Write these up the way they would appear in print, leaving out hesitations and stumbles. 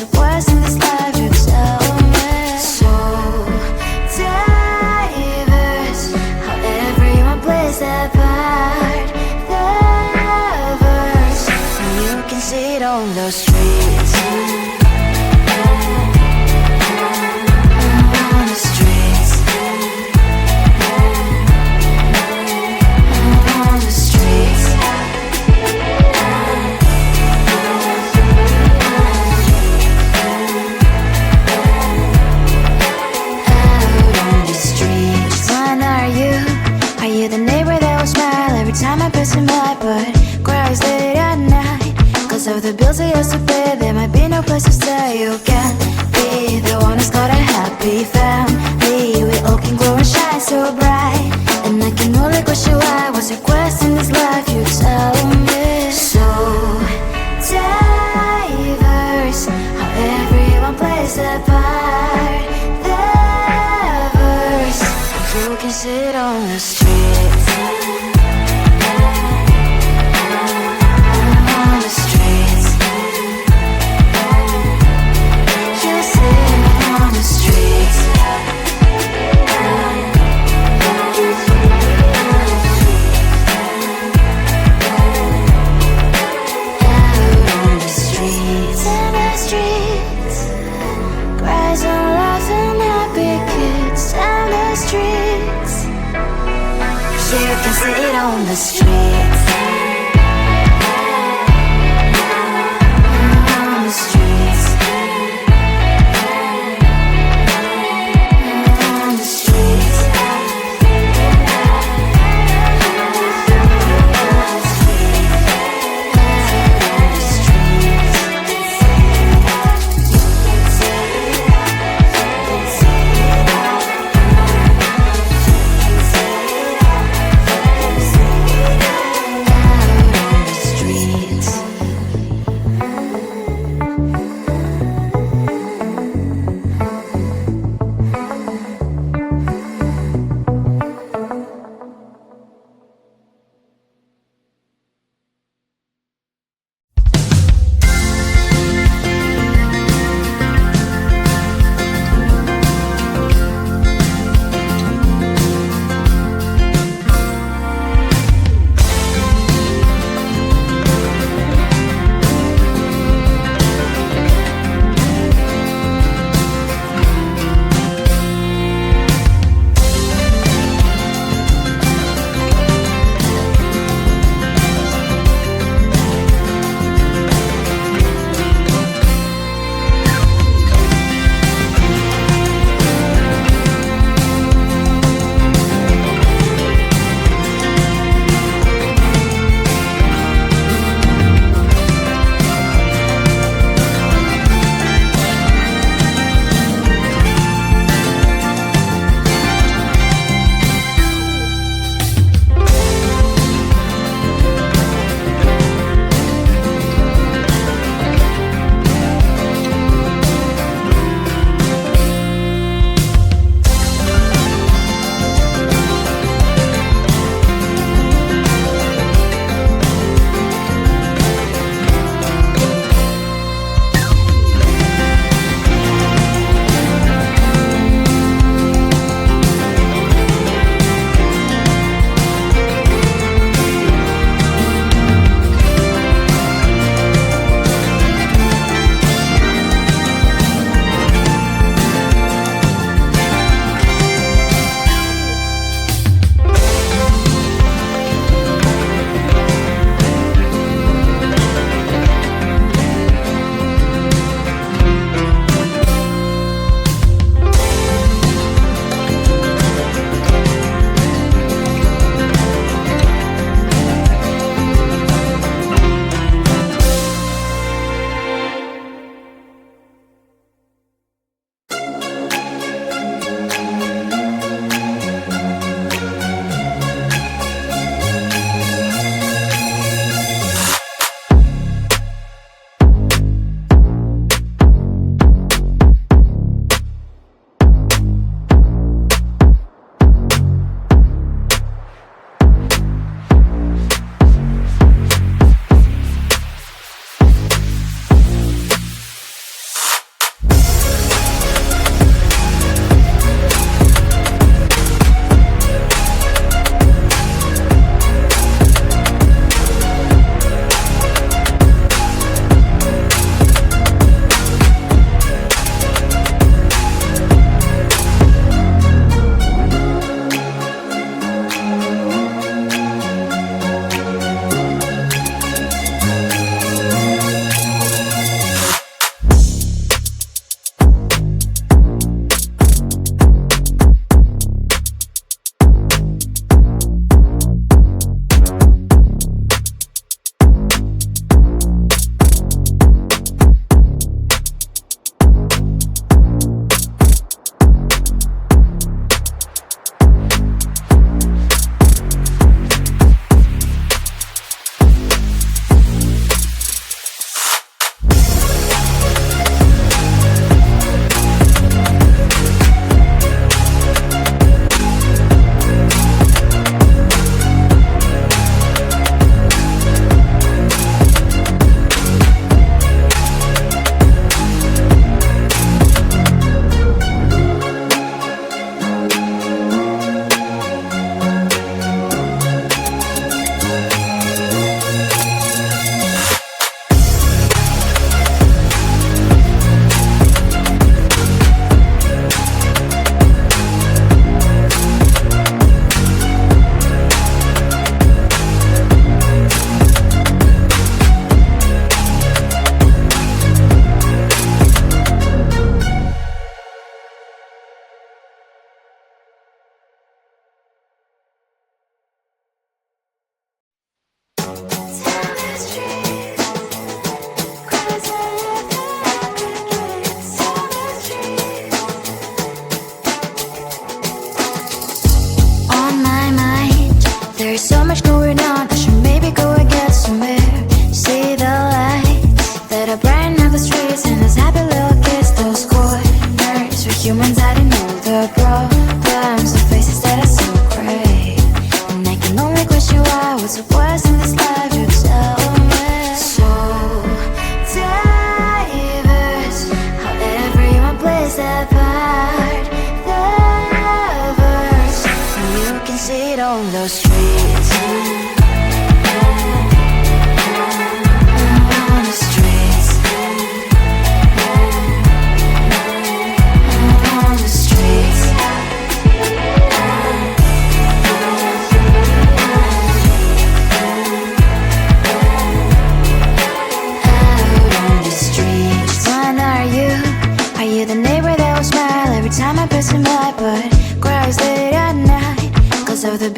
it worse in this life? You tell me. So diverse, how everyone plays their part. Their verse, and you can see it on the streets. On the streets. On the streets. Are you the neighbor that will smile every time I pass him by, but cries late at night? Cause of the bills he has to pay, there might be no place to stay. You can't be the one who's got a happy family. We all can glow and shine so bright, and I can only question why. What's your quest in this life? You tell me. So diverse, how everyone plays their part. Their verse, you can sit on the streets. On the streets. You sit on the streets. Out on the streets. In the streets. Cries and laughing, happy kids. Down the streets. You can see it on the streets. On the streets. On the streets.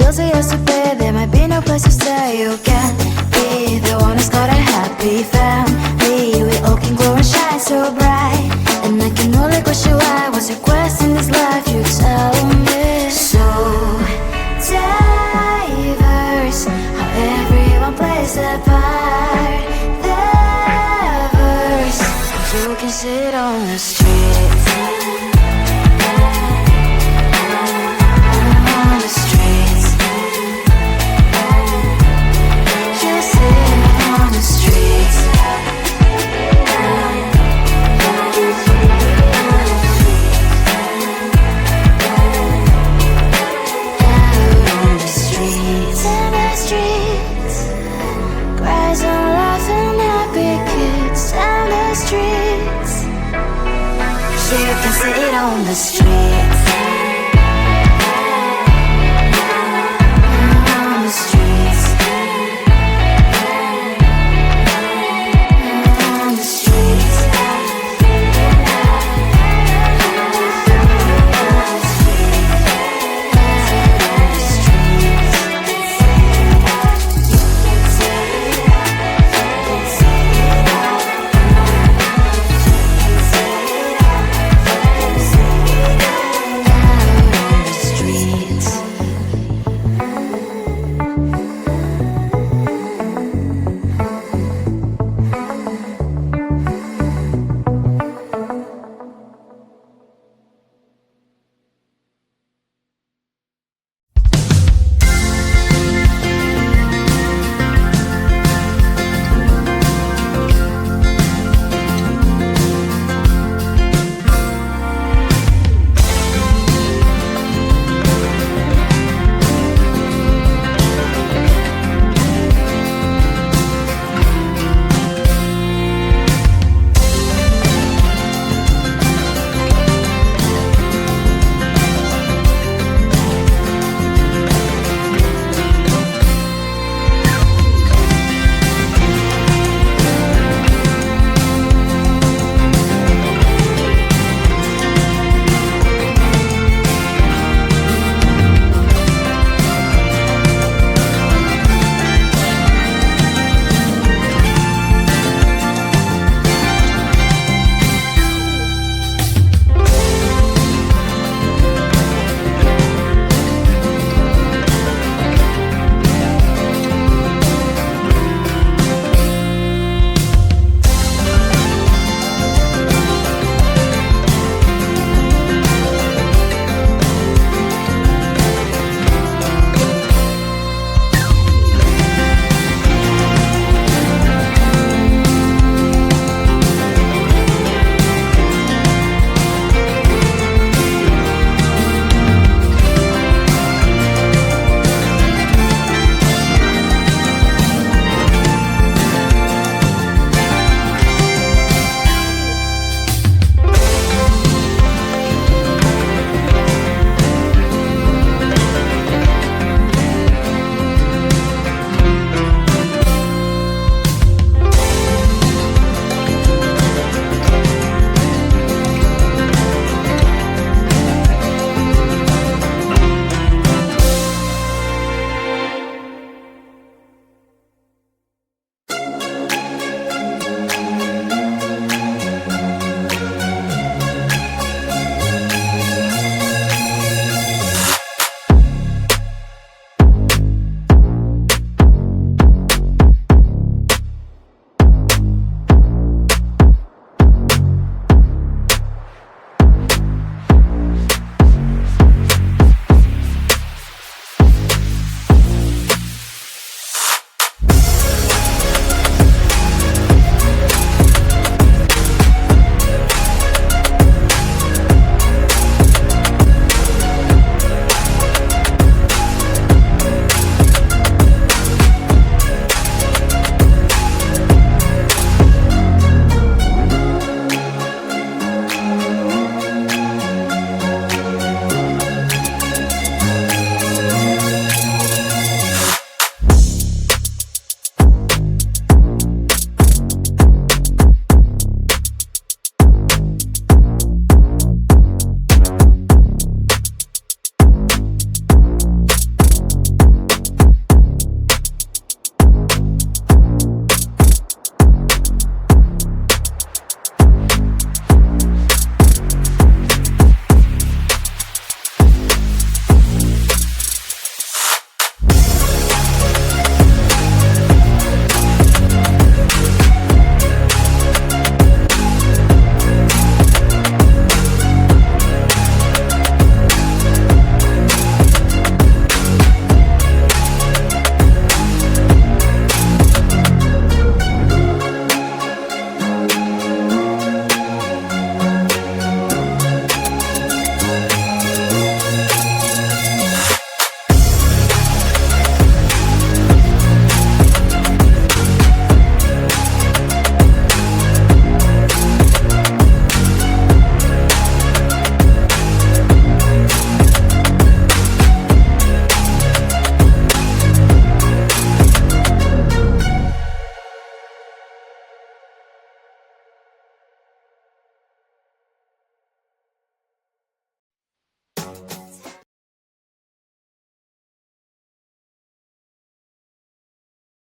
bills they used to pay, there might be no place to stay. You can't be the one who's got a happy family. We all can glow and shine so bright, and I can only question why. What's your quest in this life? You tell me. So diverse, how everyone plays their part. Their verse, you can sit on the street. On the streets, you sit on the streets. You can sit on the street.